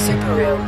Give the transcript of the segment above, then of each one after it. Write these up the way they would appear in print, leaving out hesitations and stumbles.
Subaru.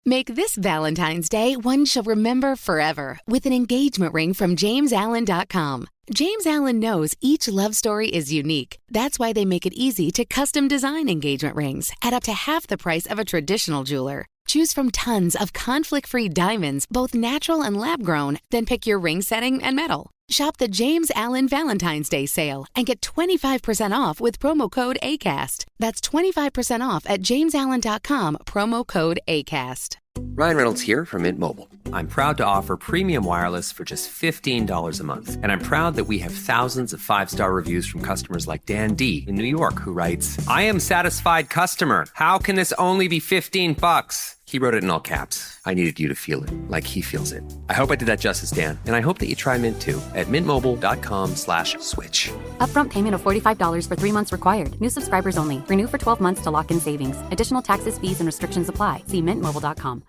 Make this Valentine's Day one she'll remember forever with an engagement ring from JamesAllen.com. James Allen knows each love story is unique. That's why they make it easy to custom design engagement rings at up to half the price of a traditional jeweler. Choose from tons of conflict-free diamonds, both natural and lab-grown, then pick your ring setting and metal. Shop the James Allen Valentine's Day sale and get 25% off with promo code ACAST. That's 25% off at JamesAllen.com, promo code ACAST. Ryan Reynolds here from Mint Mobile. I'm proud to offer premium wireless for just $15 a month. And I'm proud that we have thousands of 5-star reviews from customers like Dan D. in New York, who writes, "I am satisfied customer. How can this only be $15? He wrote it in all caps. I needed you to feel it like he feels it. I hope I did that justice, Dan. And I hope that you try Mint too at mintmobile.com/switch. Upfront payment of $45 for 3 months required. New subscribers only. Renew for 12 months to lock in savings. Additional taxes, fees, and restrictions apply. See mintmobile.com.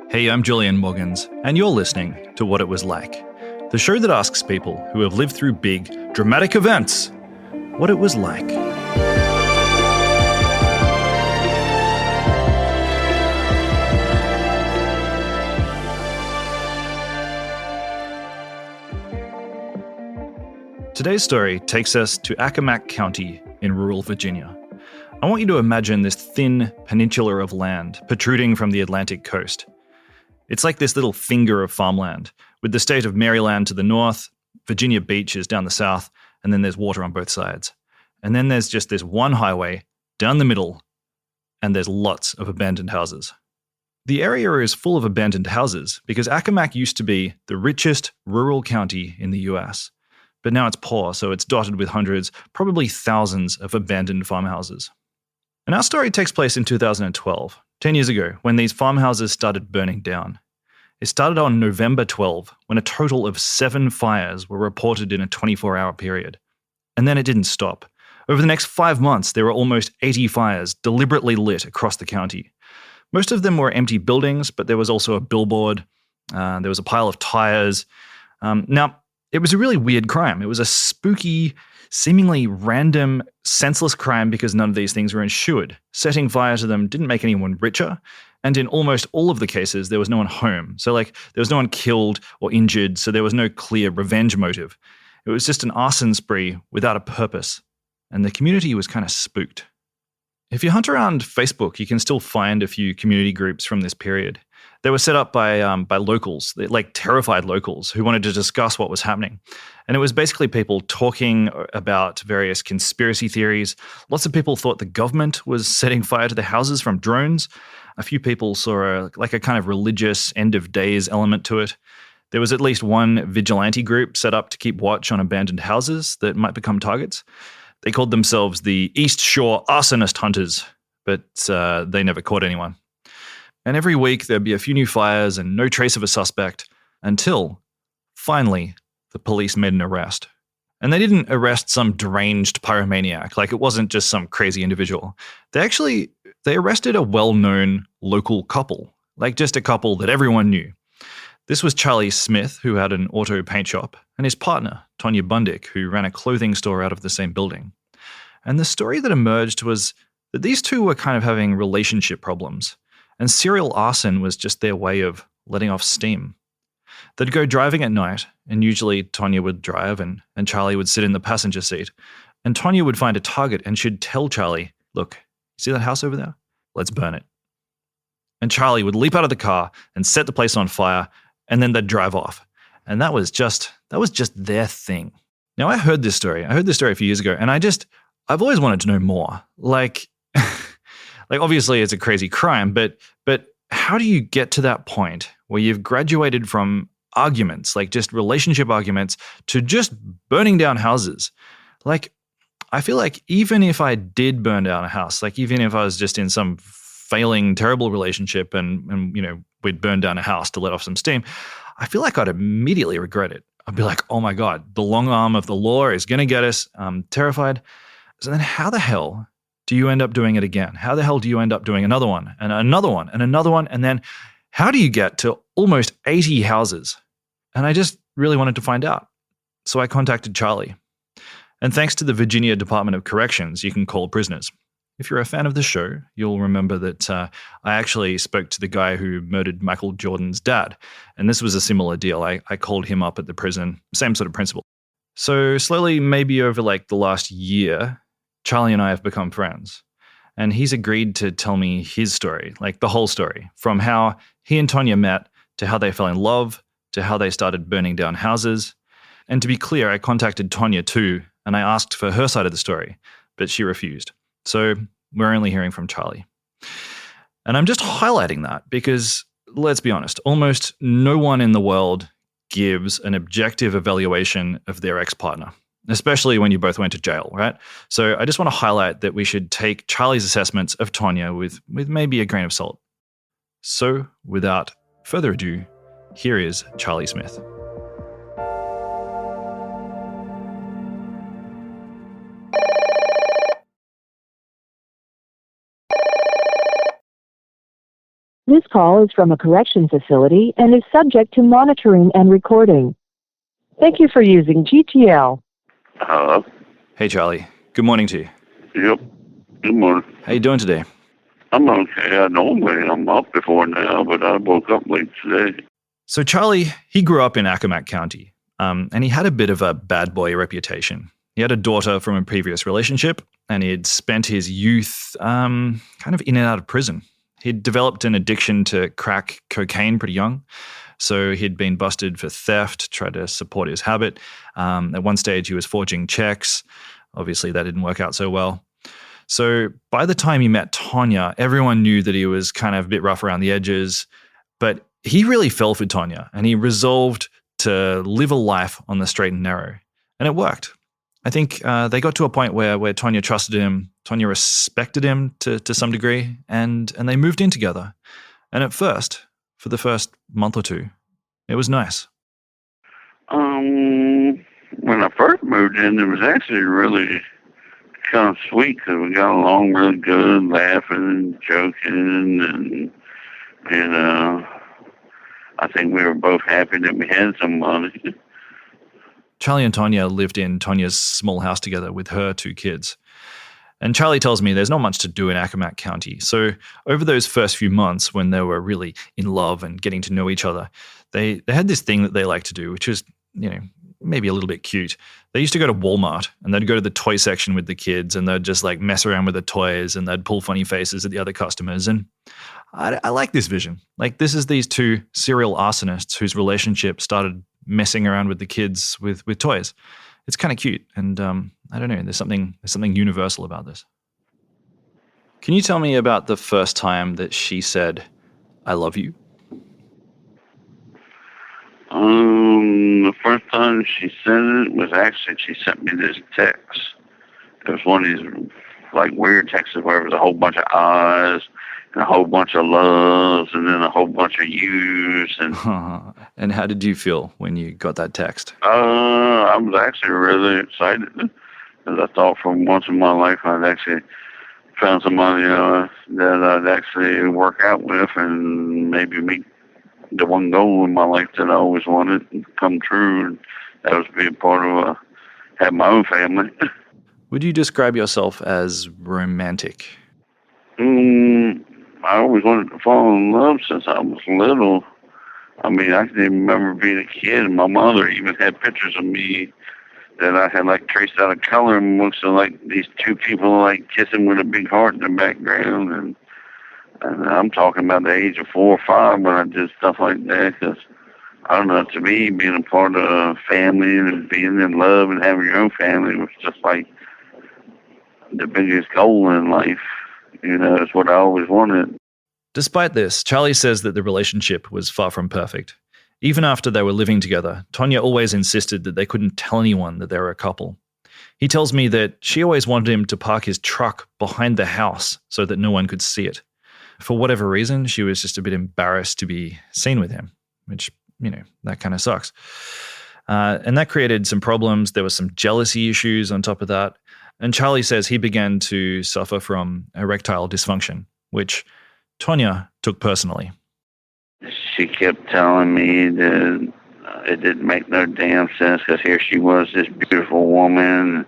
Hey, I'm Julian Morgans, and you're listening to What It Was Like, the show that asks people who have lived through big, dramatic events what it was like. Today's story takes us to Accomack County in rural Virginia. I want you to imagine this thin peninsula of land protruding from the Atlantic coast. It's like this little finger of farmland, with the state of Maryland to the north, Virginia Beach is down the south, and then there's water on both sides. And then there's just this one highway down the middle, and there's lots of abandoned houses. The area is full of abandoned houses because Accomack used to be the richest rural county in the US. But now it's poor, so it's dotted with hundreds, probably thousands of abandoned farmhouses. And our story takes place in 2012, 10 years ago, when these farmhouses started burning down. It started on November 12, when a total of 7 fires were reported in a 24-hour period. And then it didn't stop. Over the next 5 months, there were almost 80 fires deliberately lit across the county. Most of them were empty buildings, but there was also a billboard. There was a pile of tires. Now, it was a really weird crime. It was a spooky, seemingly random, senseless crime because none of these things were insured. Setting fire to them didn't make anyone richer. And in almost all of the cases, there was no one home. So there was no one killed or injured, so there was no clear revenge motive. It was just an arson spree without a purpose. And the community was kind of spooked. If you hunt around Facebook, you can still find a few community groups from this period. They were set up by locals, like terrified locals who wanted to discuss what was happening. And it was basically people talking about various conspiracy theories. Lots of people thought the government was setting fire to the houses from drones. A few people saw a kind of religious end of days element to it. There was at least one vigilante group set up to keep watch on abandoned houses that might become targets. They called themselves the East Shore Arsonist Hunters, but they never caught anyone. And every week there'd be a few new fires and no trace of a suspect until, finally, the police made an arrest. And they didn't arrest some deranged pyromaniac, like it wasn't just some crazy individual. They arrested a well-known local couple, like just a couple that everyone knew. This was Charlie Smith, who had an auto paint shop, and his partner, Tonya Bundick, who ran a clothing store out of the same building. And the story that emerged was that these two were kind of having relationship problems, and serial arson was just their way of letting off steam. They'd go driving at night, and usually Tonya would drive and Charlie would sit in the passenger seat. And Tonya would find a target and she'd tell Charlie, "Look, see that house over there? Let's burn it." And Charlie would leap out of the car and set the place on fire, and then they'd drive off. And that was just their thing. Now, I heard this story a few years ago, and I've always wanted to know more. Like obviously it's a crazy crime, but how do you get to that point where you've graduated from arguments, like just relationship arguments, to just burning down houses? Like, I feel like even if I did burn down a house, like even if I was just in some failing, terrible relationship and we'd burn down a house to let off some steam, I feel like I'd immediately regret it. I'd be like, oh my God, the long arm of the law is going to get us. I'm terrified. So then how the hell do you end up doing it again? How the hell do you end up doing another one and another one and another one? And then How do you get to almost 80 houses? And I just really wanted to find out. So I contacted Charlie. And thanks to the Virginia Department of Corrections, you can call prisoners. If you're a fan of the show, you'll remember that I actually spoke to the guy who murdered Michael Jordan's dad. And this was a similar deal. I called him up at the prison, same sort of principle. So slowly, maybe over like the last year, Charlie and I have become friends. And he's agreed to tell me his story, like the whole story, from how he and Tonya met to how they fell in love to how they started burning down houses. And to be clear, I contacted Tonya too, and I asked for her side of the story, but she refused. So we're only hearing from Charlie. And I'm just highlighting that because, let's be honest, almost no one in the world gives an objective evaluation of their ex-partner, especially when you both went to jail, right? So I just want to highlight that we should take Charlie's assessments of Tonya with maybe a grain of salt. So without further ado, here is Charlie Smith. This call is from a correction facility and is subject to monitoring and recording. Thank you for using GTL. Hello? Hey, Charlie. Good morning to you. Yep. Good morning. How you doing today? I'm okay. Normally I'm up before now, but I woke up late today. So Charlie, he grew up in Accomack County, and he had a bit of a bad boy reputation. He had a daughter from a previous relationship, and he had spent his youth kind of in and out of prison. He'd developed an addiction to crack cocaine pretty young. So he'd been busted for theft, tried to support his habit. At one stage, he was forging checks. Obviously, that didn't work out so well. So by the time he met Tonya, everyone knew that he was kind of a bit rough around the edges. But he really fell for Tonya, and he resolved to live a life on the straight and narrow. And it worked. I think they got to a point where Tonya trusted him, Tonya respected him to some degree, and they moved in together. And at first, for the first month or two, it was nice. When I first moved in, it was actually really kind of sweet because we got along really good, laughing and joking, and I think we were both happy that we had some money. Charlie and Tonya lived in Tonya's small house together with her two kids. And Charlie tells me there's not much to do in Accomack County. So over those first few months when they were really in love and getting to know each other, they had this thing that they like to do, which is, maybe a little bit cute. They used to go to Walmart and they'd go to the toy section with the kids and they'd just like mess around with the toys and they'd pull funny faces at the other customers. And I like this vision. Like, this is these two serial arsonists whose relationship started messing around with the kids with toys. It's kind of cute, and I don't know. There's something universal about this. Can you tell me about the first time that she said, "I love you"? The first time she said it was actually she sent me this text. It was one of these like weird texts where it was a whole bunch of eyes and a whole bunch of loves and then a whole bunch of yous. And how did you feel when you got that text? I was actually really excited because I thought for once in my life I'd actually found somebody that I'd actually work out with and maybe meet the one goal in my life that I always wanted to come true. And that was to be a part of have my own family. Would you describe yourself as romantic? I always wanted to fall in love since I was little. I mean, I can even remember being a kid, and my mother even had pictures of me that I had like traced out of color and looks like these two people like kissing with a big heart in the background. And I'm talking about the age of 4 or 5 when I did stuff like that. Because I don't know, to me, being a part of a family and being in love and having your own family was just like the biggest goal in life. It's what I always wanted. Despite this, Charlie says that the relationship was far from perfect. Even after they were living together, Tonya always insisted that they couldn't tell anyone that they were a couple. He tells me that she always wanted him to park his truck behind the house so that no one could see it. For whatever reason, she was just a bit embarrassed to be seen with him, which, that kind of sucks. And that created some problems. There were some jealousy issues on top of that. And Charlie says he began to suffer from erectile dysfunction, which Tonya took personally. she kept telling me that it didn't make no damn sense because here she was, this beautiful woman.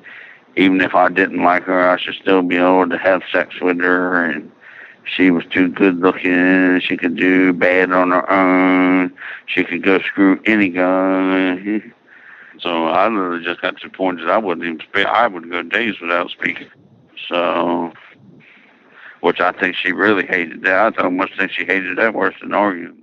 Even if I didn't like her, I should still be able to have sex with her. And she was too good looking. She could do bad on her own. She could go screw any guy. So I literally just got to the point that I wouldn't even speak. I would go days without speaking. So, which I think she really hated that. I almost think she hated that worse than arguing.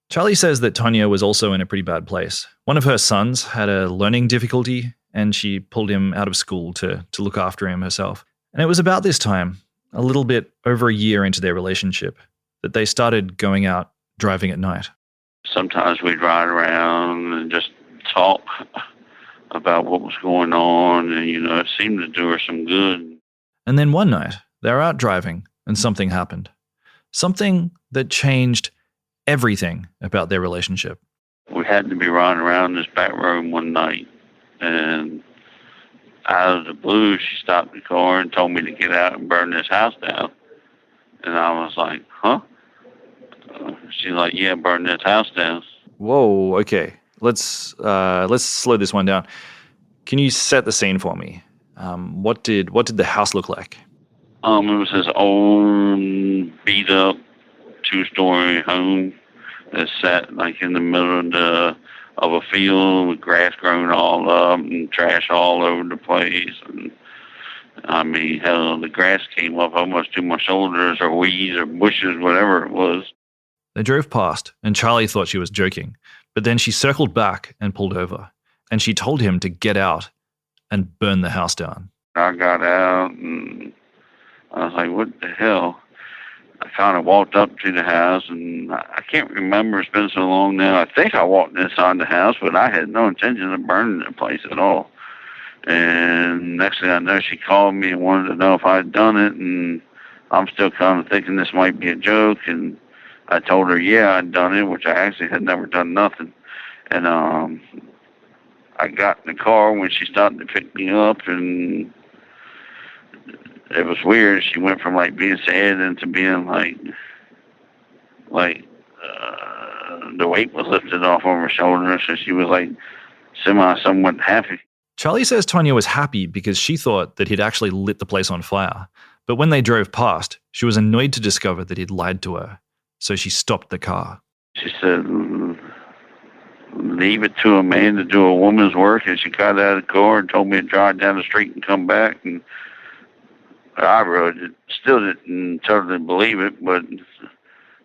Charlie says that Tonya was also in a pretty bad place. One of her sons had a learning difficulty, and she pulled him out of school to look after him herself. And it was about this time, a little bit over a year into their relationship, that they started going out driving at night. Sometimes we'd ride around and just talk about what was going on, and, it seemed to do her some good. And then one night, they were out driving, and something happened. Something that changed everything about their relationship. We had to be riding around this back road one night, and out of the blue, she stopped the car and told me to get out and burn this house down. And I was like, huh? She's like, yeah, burn this house down. Whoa, okay. Let's slow this one down. Can you set the scene for me? What did the house look like? It was this old, beat up, 2-story home that sat like in the middle of a field with grass growing all up and trash all over the place. And I mean, hell, the grass came up almost to my shoulders, or weeds or bushes, whatever it was. They drove past, and Charlie thought she was joking, but then she circled back and pulled over, and she told him to get out and burn the house down. I got out, and I was like, what the hell? I kind of walked up to the house, and I can't remember. It's been so long now. I think I walked inside the house, but I had no intention of burning the place at all. And next thing I know, she called me and wanted to know if I'd done it, and I'm still kind of thinking this might be a joke. And I told her, yeah, I'd done it, which I actually had never done nothing. And I got in the car when she started to pick me up, and it was weird. She went from like being sad into being like the weight was lifted off of her shoulders, so she was like somewhat happy. Charlie says Tonya was happy because she thought that he'd actually lit the place on fire. But when they drove past, she was annoyed to discover that he'd lied to her. So she stopped the car. She said, leave it to a man to do a woman's work. And she got out of the car and told me to drive down the street and come back. And I still didn't totally believe it, but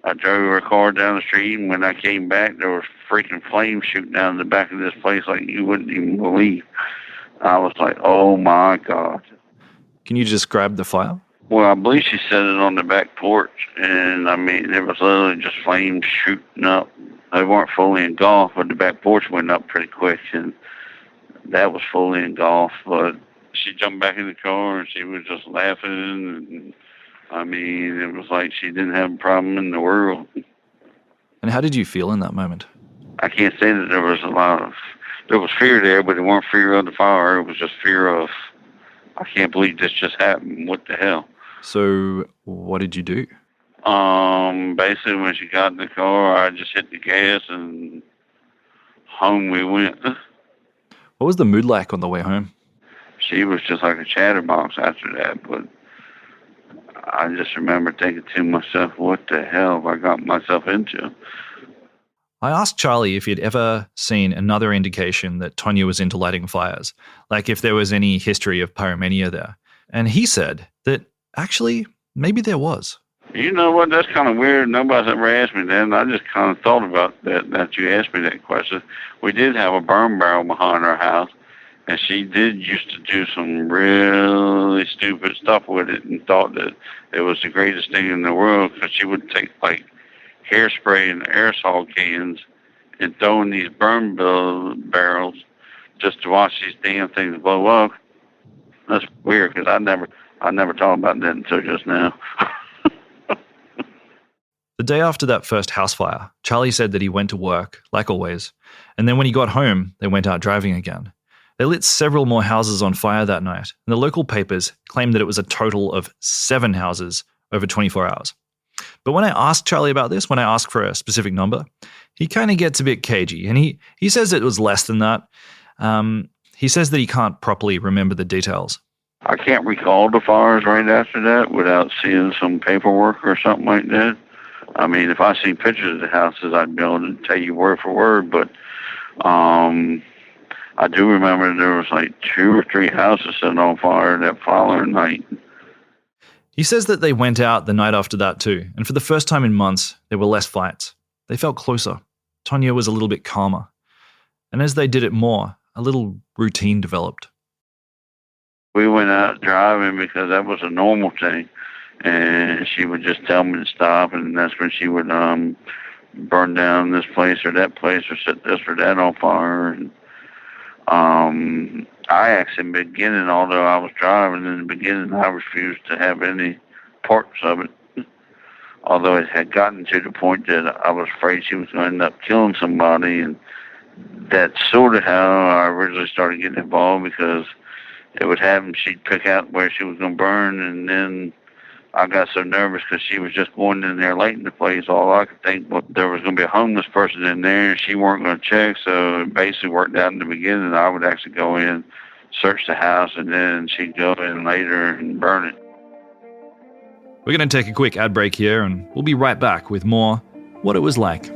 I drove her car down the street, and when I came back, there was freaking flames shooting down the back of this place like you wouldn't even believe. I was like, oh my God. Can you describe the fire? Well, I believe she set it on the back porch, and I mean, it was literally just flames shooting up. They weren't fully engulfed, but the back porch went up pretty quick, and that was fully engulfed. But she jumped back in the car, and she was just laughing, and I mean, it was like she didn't have a problem in the world. And how did you feel in that moment? I can't say that there was fear there, but it wasn't fear of the fire. It was just fear of, I can't believe this just happened. What the hell? So what did you do? Basically when she got in the car, I just hit the gas and home we went. What was the mood like on the way home? She was just like a chatterbox after that, but I just remember thinking to myself, what the hell have I got myself into? I asked Charlie if he'd ever seen another indication that Tonya was into lighting fires, like if there was any history of pyromania there. And he said that actually, maybe there was. You know what? That's kind of weird. Nobody's ever asked me that, and I just kind of thought about that you asked me that question. We did have a burn barrel behind our house, and she did used to do some really stupid stuff with it and thought that it was the greatest thing in the world, because she would take like hairspray and aerosol cans and throw in these burn barrels just to watch these damn things blow up. That's weird, because I never thought about that until just now. The day after that first house fire, Charlie said that he went to work, like always, and then when he got home, they went out driving again. They lit several more houses on fire that night, and the local papers claimed that it was a total of 7 houses over 24 hours. But when I ask Charlie about this, when I ask for a specific number, he kind of gets a bit cagey, and he says it was less than that. He says that he can't properly remember the details. I can't recall the fires right after that without seeing some paperwork or something like that. I mean, if I see pictures of the houses, I'd be able to tell you word for word, but I do remember there was like 2 or 3 houses set on fire that following night. He says that they went out the night after that too, and for the first time in months, there were less fights. They felt closer. Tonya was a little bit calmer. And as they did it more, a little routine developed. We went out driving because that was a normal thing. And she would just tell me to stop, and that's when she would burn down this place or that place or set this or that on fire. And I actually, in the beginning, although I was driving, in the beginning I refused to have any parts of it. Although it had gotten to the point that I was afraid she was going to end up killing somebody, and that's sort of how I originally started getting involved, because it would happen, she'd pick out where she was going to burn, and then I got so nervous because she was just going in there lighting the place. All I could think was there was going to be a homeless person in there, and she weren't going to check, so it basically worked out in the beginning. I would actually go in, search the house, and then she'd go in later and burn it. We're going to take a quick ad break here, and we'll be right back with more What It Was Like.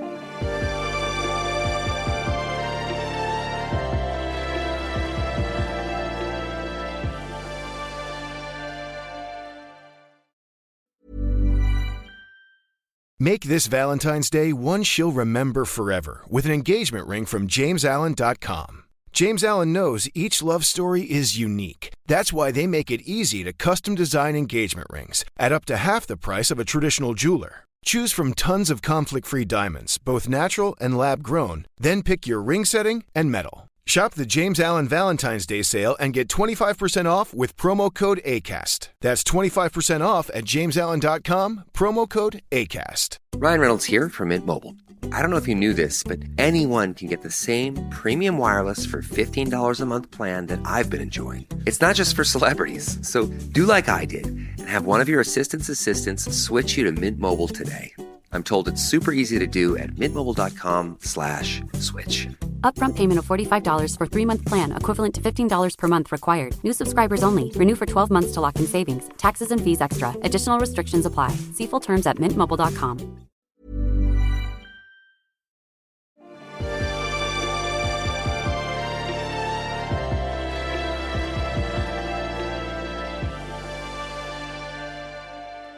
Make this Valentine's Day one she'll remember forever with an engagement ring from JamesAllen.com. James Allen knows each love story is unique. That's why they make it easy to custom design engagement rings at up to half the price of a traditional jeweler. Choose from tons of conflict-free diamonds, both natural and lab-grown, then pick your ring setting and metal. Shop the James Allen Valentine's Day sale and get 25% off with promo code ACAST. That's 25% off at JamesAllen.com, promo code ACAST. Ryan Reynolds here from Mint Mobile. I don't know if you knew this, but anyone can get the same premium wireless for $15 a month plan that I've been enjoying. It's not just for celebrities. So do like I did and have one of your assistants switch you to Mint Mobile today. I'm told it's super easy to do at mintmobile.com/switch. Upfront payment of $45 for 3-month plan, equivalent to $15 per month required. New subscribers only. Renew for 12 months to lock in savings. Taxes and fees extra. Additional restrictions apply. See full terms at mintmobile.com.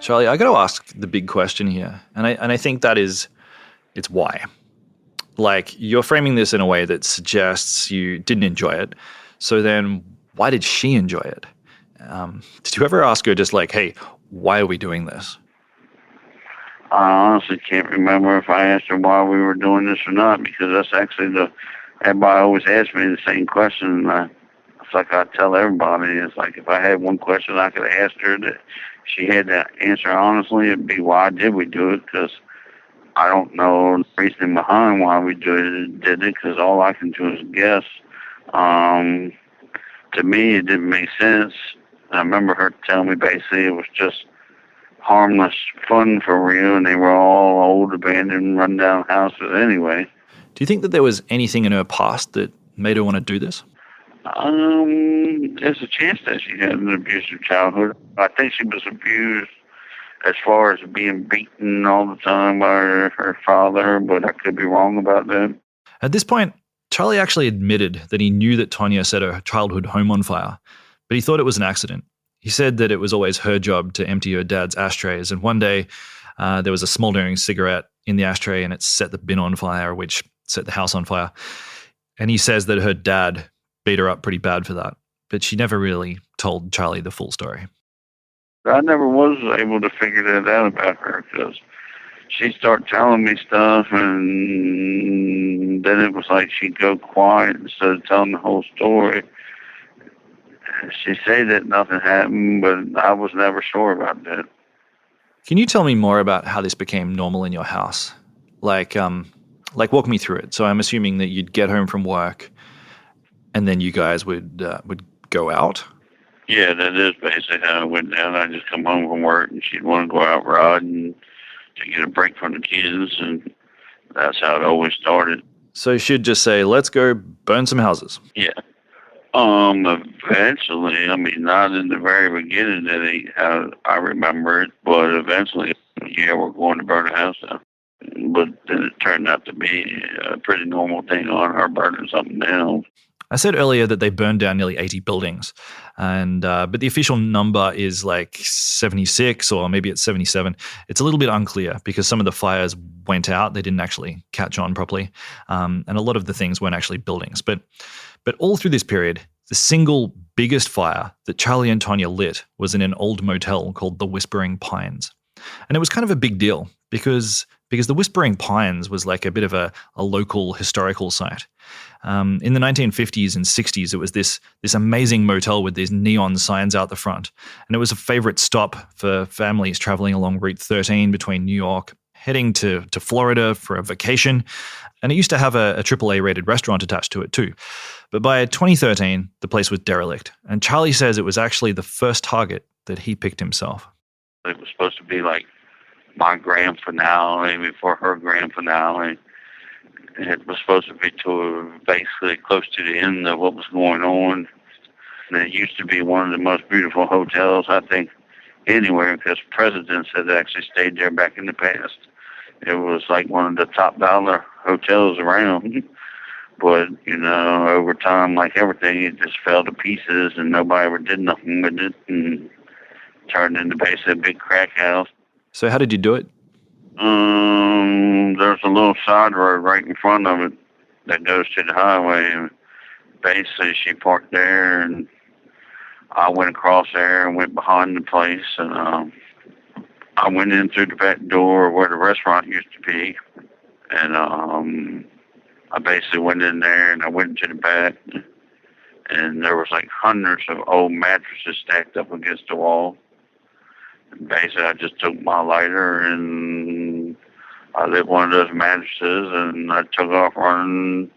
Charlie, I got to ask the big question here, and I think that is, it's why. Like, you're framing this in a way that suggests you didn't enjoy it. So then, why did she enjoy it? Did you ever ask her just like, hey, why are we doing this? I honestly can't remember if I asked her why we were doing this or not, because that's actually everybody always asks me the same question, and it's like I tell everybody, it's like if I had one question I could ask her that she had to answer honestly, it'd be why did we do it, because I don't know the reasoning behind why we did it, because all I can do is guess. To me, it didn't make sense. I remember her telling me basically it was just harmless fun for real, and they were all old, abandoned, run-down houses anyway. Do you think that there was anything in her past that made her want to do this? There's a chance that she had an abusive childhood. I think she was abused as far as being beaten all the time by her father, but I could be wrong about that. At this point, Charlie actually admitted that he knew that Tonya set her childhood home on fire, but he thought it was an accident. He said that it was always her job to empty her dad's ashtrays, and one day there was a smoldering cigarette in the ashtray and it set the bin on fire, which set the house on fire. And he says that her dad beat her up pretty bad for that, but she never really told Charlie the full story. I never was able to figure that out about her, because she'd start telling me stuff, and then it was like she'd go quiet instead of telling the whole story. She'd say that nothing happened, but I was never sure about that. Can you tell me more about how this became normal in your house? Like walk me through it. So I'm assuming that you'd get home from work, and then you guys would go out? Yeah, that is basically how it went down. I'd just come home from work, and she'd want to go out riding. to get a break from the kids, and that's how it always started. So she'd just say, let's go burn some houses. Yeah. Eventually, I mean, not in the very beginning that how I remember it, but eventually, yeah, we're going to burn a house down. But then it turned out to be a pretty normal thing on her burning something down. I said earlier that they burned down nearly 80 buildings, and but the official number is like 76 or maybe it's 77. It's a little bit unclear because some of the fires went out. They didn't actually catch on properly, and a lot of the things weren't actually buildings. But all through this period, the single biggest fire that Charlie and Tonya lit was in an old motel called the Whispering Pines. And it was kind of a big deal because the Whispering Pines was like a bit of a local historical site. In the 1950s and 60s, it was this amazing motel with these neon signs out the front. And it was a favorite stop for families traveling along Route 13 between New York, heading to Florida for a vacation. And it used to have a AAA rated restaurant attached to it too. But by 2013, the place was derelict. And Charlie says it was actually the first target that he picked himself. It was supposed to be like my grand finale before her grand finale. It was supposed to be to basically close to the end of what was going on. And it used to be one of the most beautiful hotels, I think, anywhere, because presidents had actually stayed there back in the past. It was like one of the top dollar hotels around. But, over time, like everything, it just fell to pieces and nobody ever did nothing with it and turned into basically a big crack house. So how did you do it? There's a little side road right in front of it that goes to the highway. And basically, she parked there, and I went across there and went behind the place. And I went in through the back door where the restaurant used to be. And I basically went in there, and I went to the back. And there was like hundreds of old mattresses stacked up against the wall. Basically, I just took my lighter and I lit one of those mattresses and I took off running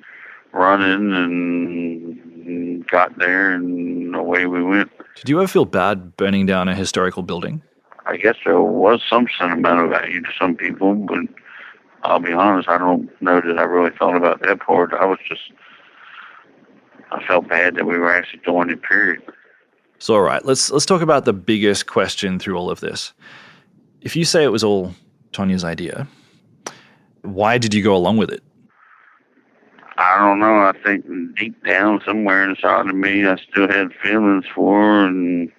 and got there and away we went. Did you ever feel bad burning down a historical building? I guess there was some sentimental value to some people, but I'll be honest, I don't know that I really thought about that part. I felt bad that we were actually doing it, period. So, all right, let's talk about the biggest question through all of this. If you say it was all Tonya's idea, why did you go along with it? I don't know. I think deep down somewhere inside of me, I still had feelings for her, and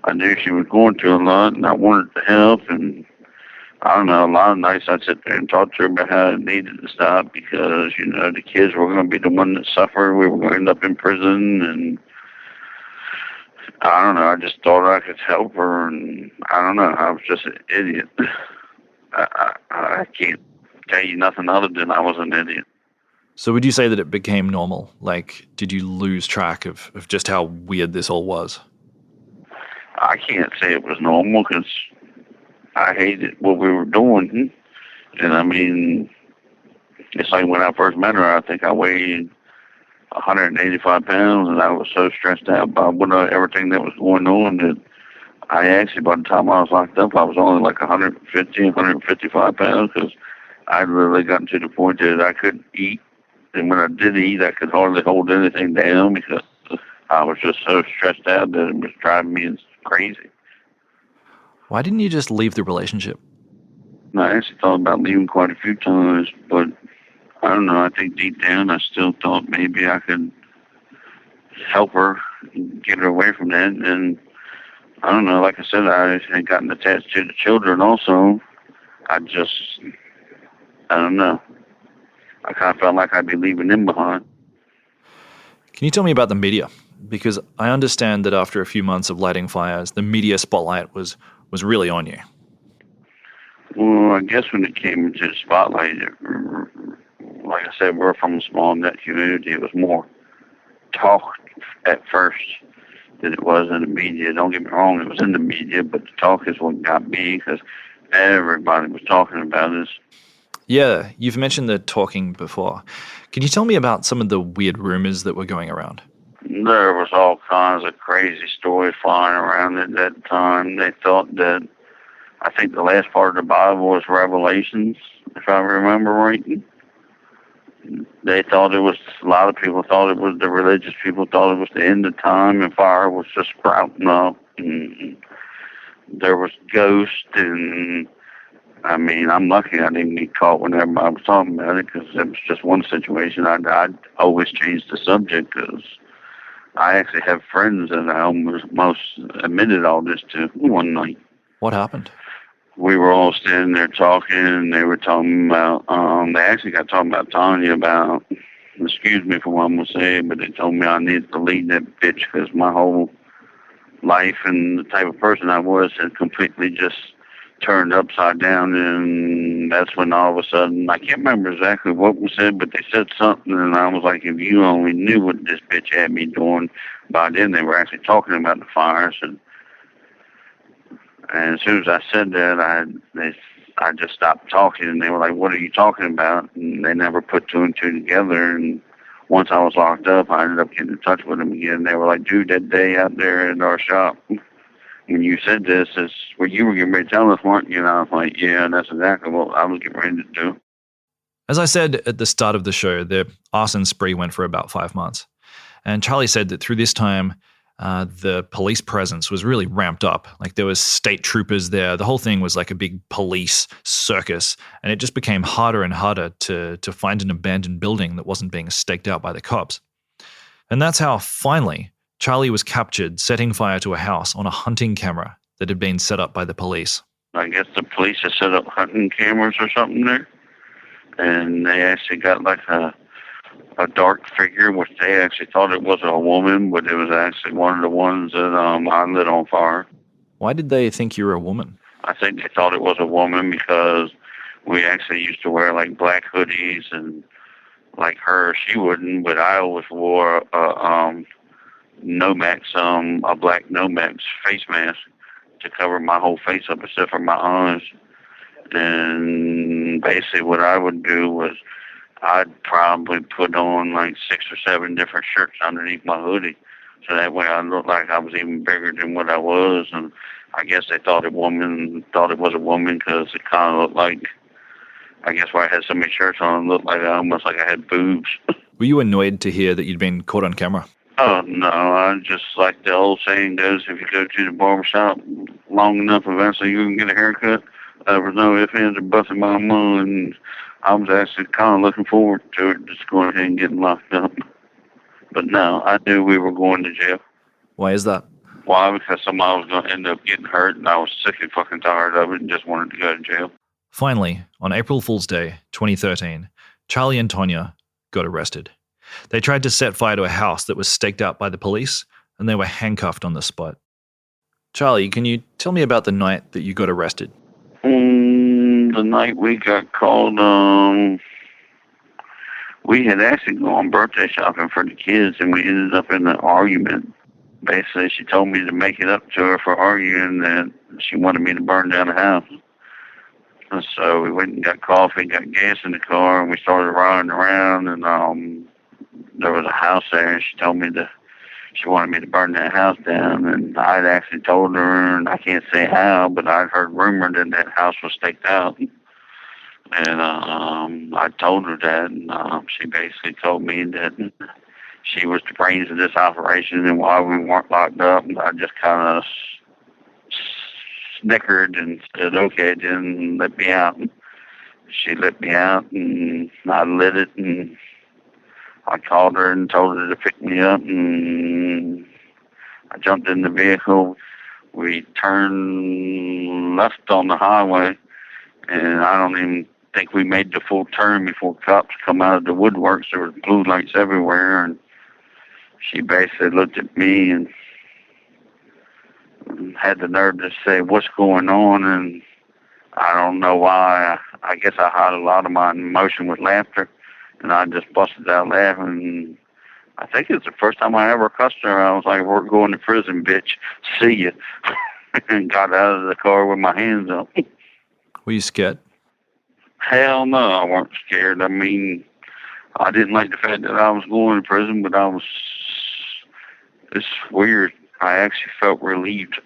I knew she was going through a lot, and I wanted to help. And I don't know, a lot of nights I'd sit there and talk to her about how it needed to stop because, the kids were going to be the one that suffered. We were going to end up in prison, and I don't know. I just thought I could help her, and I don't know. I was just an idiot. I can't tell you nothing other than I was an idiot. So would you say that it became normal? Like, did you lose track of just how weird this all was? I can't say it was normal because I hated what we were doing. And I mean, it's like when I first met her, I think I weighed 185 pounds, and I was so stressed out by everything that was going on that I actually, by the time I was locked up, I was only like 155 pounds because I'd really gotten to the point that I couldn't eat. And when I did eat, I could hardly hold anything down because I was just so stressed out that it was driving me crazy. Why didn't you just leave the relationship? I actually thought about leaving quite a few times, but I don't know. I think deep down I still thought maybe I could help her get her away from that. And I don't know. Like I said, I had gotten attached to the children also. I don't know. I kind of felt like I'd be leaving them behind. Can you tell me about the media? Because I understand that after a few months of lighting fires, the media spotlight was really on you. Well, I guess when it came into the spotlight, like I said, we're from a small net community. It was more talk at first than it was in the media. Don't get me wrong, it was in the media, but the talk is what got me because everybody was talking about this. Yeah, you've mentioned the talking before. Can you tell me about some of the weird rumors that were going around? There was all kinds of crazy stories flying around at that time. They thought that I think the last part of the Bible was Revelations, if I remember right. They thought it was, a lot of people thought it was, the religious people thought it was the end of time, and fire was just sprouting up, and there was ghosts, and I mean, I'm lucky I didn't get caught when everybody was talking about it, because it was just one situation. I'd always change the subject, because I actually have friends that I almost admitted all this to one night. What happened? We were all standing there talking, and they were talking about, they actually got talking about Tanya about, excuse me for what I'm going to say, but they told me I needed to leave that bitch because my whole life and the type of person I was had completely just turned upside down, and that's when all of a sudden, I can't remember exactly what was said, but they said something, and I was like, if you only knew what this bitch had me doing. By then, they were actually talking about the fires, and as soon as I said that, I just stopped talking, and they were like, what are you talking about? And they never put two and two together, and once I was locked up, I ended up getting in touch with them again. They were like, dude, that day out there at our shop, when you said this, is what you were getting ready to tell us, weren't you? And I was like, yeah, that's exactly what I was getting ready to do. As I said at the start of the show, the arson spree went for about 5 months. And Charlie said that through this time, the police presence was really ramped up. Like there was state troopers there. The whole thing was like a big police circus, and it just became harder and harder to find an abandoned building that wasn't being staked out by the cops. And that's how finally Charlie was captured setting fire to a house on a hunting camera that had been set up by the police. I guess the police had set up hunting cameras or something there, and they actually got like a dark figure, which they actually thought it was a woman, but it was actually one of the ones that I lit on fire. Why did they think you were a woman? I think they thought it was a woman because we actually used to wear like black hoodies, and like her, she wouldn't, but I always wore a Nomex, a black Nomex face mask to cover my whole face up except for my eyes. And basically what I would do was I'd probably put on like 6 or 7 different shirts underneath my hoodie, so that way I looked like I was even bigger than what I was. And I guess they thought it was a woman because it kind of looked like, I guess where I had so many shirts on, it looked like almost like I had boobs. Were you annoyed to hear that you'd been caught on camera? Oh, no, I just, like the old saying goes, if you go to the barbershop long enough, eventually you can get a haircut. There was no ifs, ands, or buts about my mind, and I was actually kind of looking forward to it, just going ahead and getting locked up. But no, I knew we were going to jail. Why is that? Why? Because somebody was going to end up getting hurt, and I was sick and fucking tired of it and just wanted to go to jail. Finally, on April Fool's Day, 2013, Charlie and Tonya got arrested. They tried to set fire to a house that was staked out by the police, and they were handcuffed on the spot. Charlie, can you tell me about the night that you got arrested? The night we got called, we had actually gone birthday shopping for the kids, and we ended up in an argument. Basically, she told me to make it up to her for arguing that she wanted me to burn down the house. And so we went and got coffee, got gas in the car, and we started riding around, and there was a house there, and she wanted me to burn that house down, and I'd actually told her, and I can't say how, but I'd heard rumor that that house was staked out. And I told her that, and she basically told me that she was the brains of this operation and why we weren't locked up. And I just kind of snickered and said, okay, then let me out. And she let me out, and I lit it, and I called her and told her to pick me up, and I jumped in the vehicle. We turned left on the highway, and I don't even think we made the full turn before cops come out of the woodworks. There were blue lights everywhere, and she basically looked at me and had the nerve to say, what's going on? And I don't know why. I guess I had a lot of my emotion with laughter, and I just busted out laughing. I think it's the first time I ever cussed her. I was like, we're going to prison, bitch. See ya. And got out of the car with my hands up. Were you scared? Hell no, I weren't scared. I mean, I didn't like the fact that I was going to prison, but it's weird. I actually felt relieved.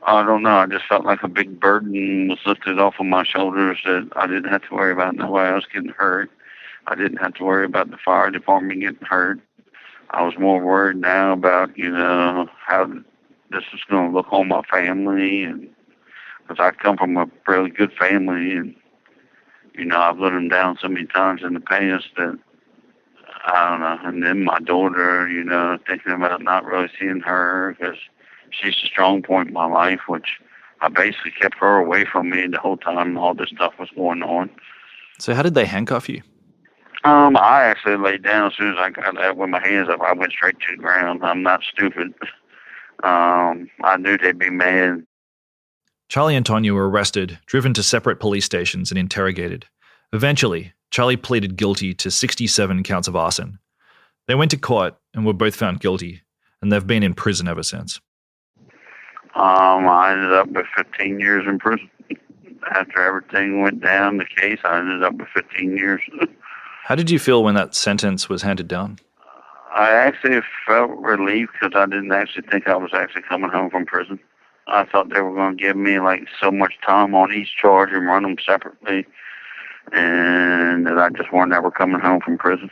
I don't know. I just felt like a big burden was lifted off of my shoulders that I didn't have to worry about nobody else getting hurt. I didn't have to worry about the fire department getting hurt. I was more worried now about, how this is going to look on my family, and because I come from a really good family, and I've let them down so many times in the past that I don't know. And then my daughter, thinking about not really seeing her because she's a strong point in my life, which I basically kept her away from me the whole time all this stuff was going on. So how did they handcuff you? I actually laid down as soon as I got out with my hands up. I went straight to the ground. I'm not stupid. I knew they'd be mad. Charlie and Tonya were arrested, driven to separate police stations and interrogated. Eventually, Charlie pleaded guilty to 67 counts of arson. They went to court and were both found guilty, and they've been in prison ever since. I ended up with 15 years in prison. After everything went down, the case, I ended up with 15 years. How did you feel when that sentence was handed down? I actually felt relieved because I didn't actually think I was actually coming home from prison. I thought they were going to give me like so much time on each charge and run them separately, and that I just weren't ever coming home from prison.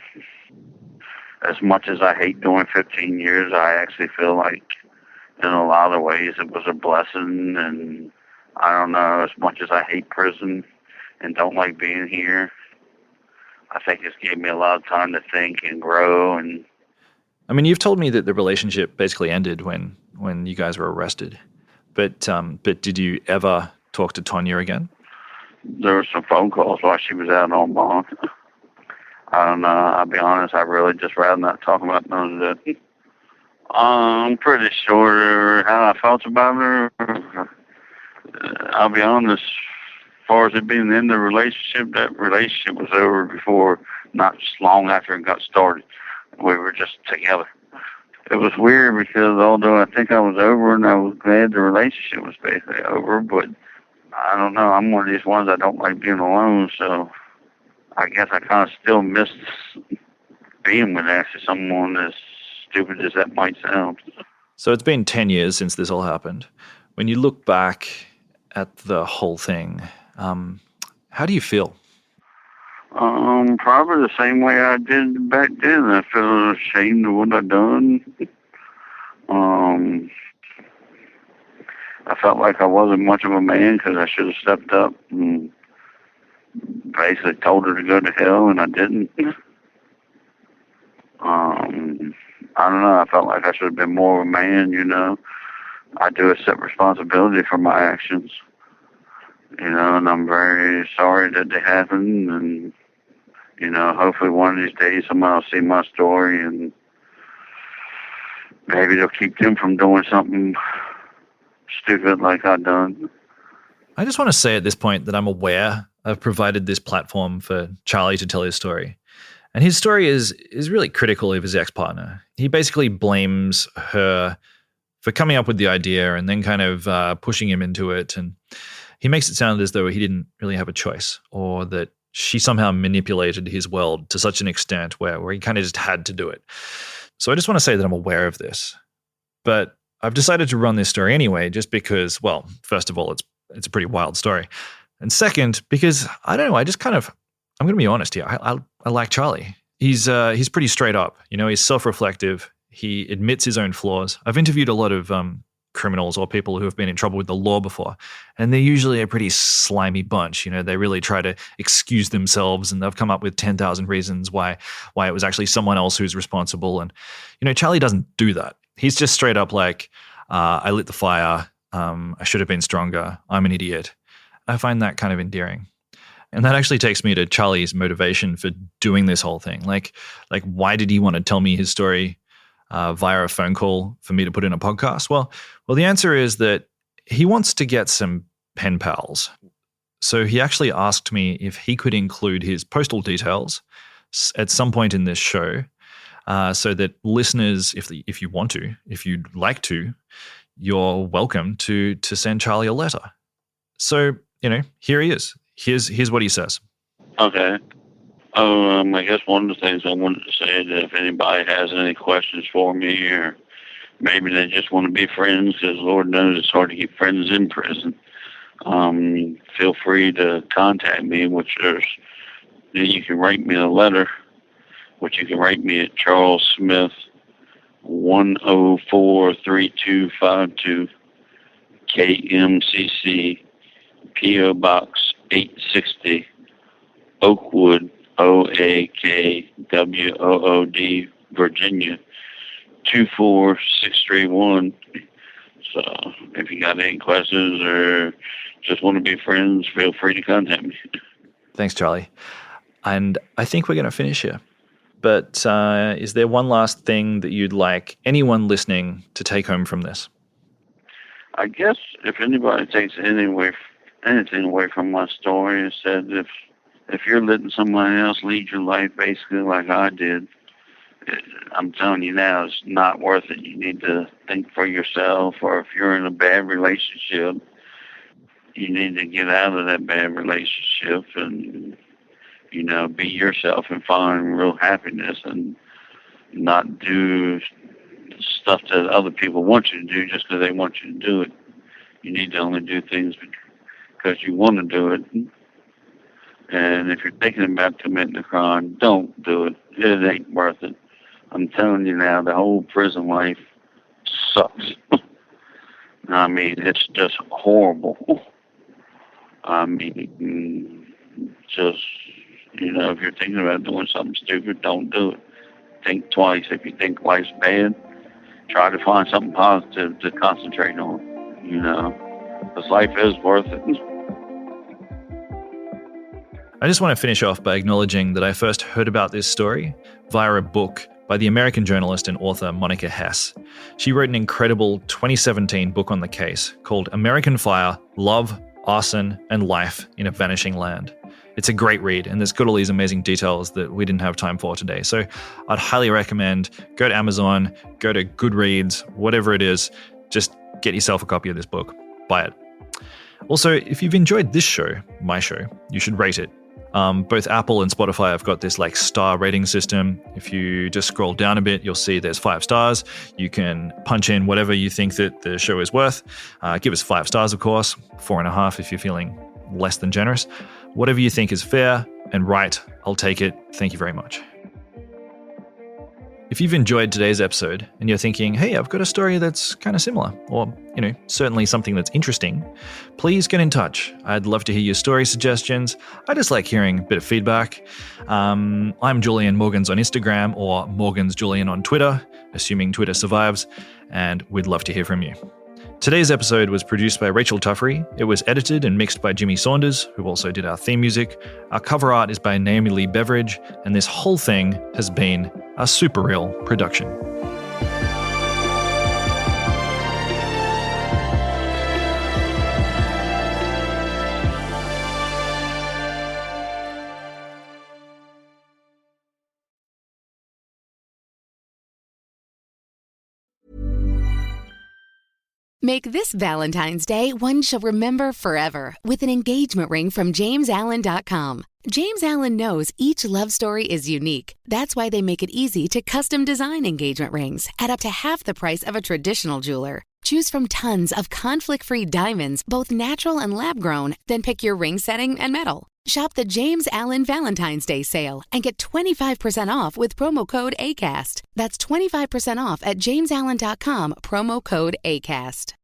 As much as I hate doing 15 years, I actually feel like in a lot of ways it was a blessing. And I don't know, as much as I hate prison and don't like being here, I think it's gave me a lot of time to think and grow. And I mean, you've told me that the relationship basically ended when you guys were arrested. But did you ever talk to Tonya again? There were some phone calls while she was out on bond. I don't know. I'll be honest. I really just rather not talk about none of that. I'm pretty sure how I felt about her. I'll be honest. As far as it being in the relationship, that relationship was over before, not just long after it got started. We were just together. It was weird because although I think I was over and I was glad the relationship was basically over, but I don't know. I'm one of these ones that don't like being alone, so I guess I kind of still miss being with actually someone as stupid as that might sound. So it's been 10 years since this all happened. When you look back at the whole thing, how do you feel? Probably the same way I did back then. I feel ashamed of what I've done. I felt like I wasn't much of a man because I should have stepped up and basically told her to go to hell, and I didn't. I don't know. I felt like I should have been more of a man, I do accept responsibility for my actions, and I'm very sorry that they happened, and hopefully one of these days somebody will see my story and maybe they'll keep them from doing something stupid like I've done. I just want to say at this point that I'm aware I've provided this platform for Charlie to tell his story. And his story is really critical of his ex-partner. He basically blames her for coming up with the idea and then kind of pushing him into it. And he makes it sound as though he didn't really have a choice, or that she somehow manipulated his world to such an extent where he kind of just had to do it. So I just want to say that I'm aware of this. But I've decided to run this story anyway, just because, well, first of all, it's a pretty wild story. And second, because, I don't know, I'm going to be honest here. I like Charlie. He's pretty straight up. He's self-reflective. He admits his own flaws. I've interviewed a lot of criminals or people who have been in trouble with the law before, and they're usually a pretty slimy bunch. They really try to excuse themselves, and they've come up with 10,000 reasons why it was actually someone else who's responsible. And Charlie doesn't do that. He's just straight up like, I lit the fire. I should have been stronger. I'm an idiot. I find that kind of endearing. And that actually takes me to Charlie's motivation for doing this whole thing. Like why did he want to tell me his story via a phone call for me to put in a podcast? Well, the answer is that he wants to get some pen pals. So he actually asked me if he could include his postal details at some point in this show, so that listeners, if you want to, if you'd like to, you're welcome to send Charlie a letter. So, here he is. Here's what he says. Okay. I guess one of the things I wanted to say is that if anybody has any questions for me or maybe they just want to be friends, because Lord knows it's hard to keep friends in prison. Feel free to contact me, you can write me a letter, which you can write me at Charles Smith, 1043252, KMCC, P.O. Box 860, Oakwood, OAKWOOD, Virginia, 24631. So if you got any questions or just want to be friends, feel free to contact me. Thanks, Charlie. And I think we're going to finish here. But is there one last thing that you'd like anyone listening to take home from this? I guess if anybody takes anything away from my story, is that if you're letting somebody else lead your life basically like I did, I'm telling you now, it's not worth it. You need to think for yourself, or if you're in a bad relationship, you need to get out of that bad relationship and, be yourself and find real happiness, and not do stuff that other people want you to do just because they want you to do it. You need to only do things because you want to do it. And if you're thinking about committing a crime, don't do it. It ain't worth it. I'm telling you now, the whole prison life sucks. I mean, it's just horrible. I mean, just, if you're thinking about doing something stupid, don't do it. Think twice. If you think life's bad, try to find something positive to concentrate on, because life is worth it. I just want to finish off by acknowledging that I first heard about this story via a book by the American journalist and author Monica Hess. She wrote an incredible 2017 book on the case called American Fire, Love, Arson, and Life in a Vanishing Land. It's a great read, and there's got all these amazing details that we didn't have time for today. So I'd highly recommend go to Amazon, go to Goodreads, whatever it is, just get yourself a copy of this book. Buy it. Also, if you've enjoyed this show, my show, you should rate it. Both Apple and Spotify have got this star rating system. If you just scroll down a bit, you'll see there's 5 stars. You can punch in whatever you think that the show is worth. Give us 5 stars, of course, 4.5 if you're feeling less than generous. Whatever you think is fair and right, I'll take it. Thank you very much. If you've enjoyed today's episode and you're thinking, hey, I've got a story that's kind of similar, or, certainly something that's interesting, please get in touch. I'd love to hear your story suggestions. I just like hearing a bit of feedback. I'm Julian Morgans on Instagram, or Morgans Julian on Twitter, assuming Twitter survives, and we'd love to hear from you. Today's episode was produced by Rachel Tuffrey. It was edited and mixed by Jimmy Saunders, who also did our theme music. Our cover art is by Naomi Lee Beveridge, and this whole thing has been a Super Real production. Make this Valentine's Day one she'll remember forever with an engagement ring from JamesAllen.com. James Allen knows each love story is unique. That's why they make it easy to custom design engagement rings at up to half the price of a traditional jeweler. Choose from tons of conflict-free diamonds, both natural and lab-grown, then pick your ring setting and metal. Shop the James Allen Valentine's Day sale and get 25% off with promo code ACAST. That's 25% off at JamesAllen.com, promo code ACAST.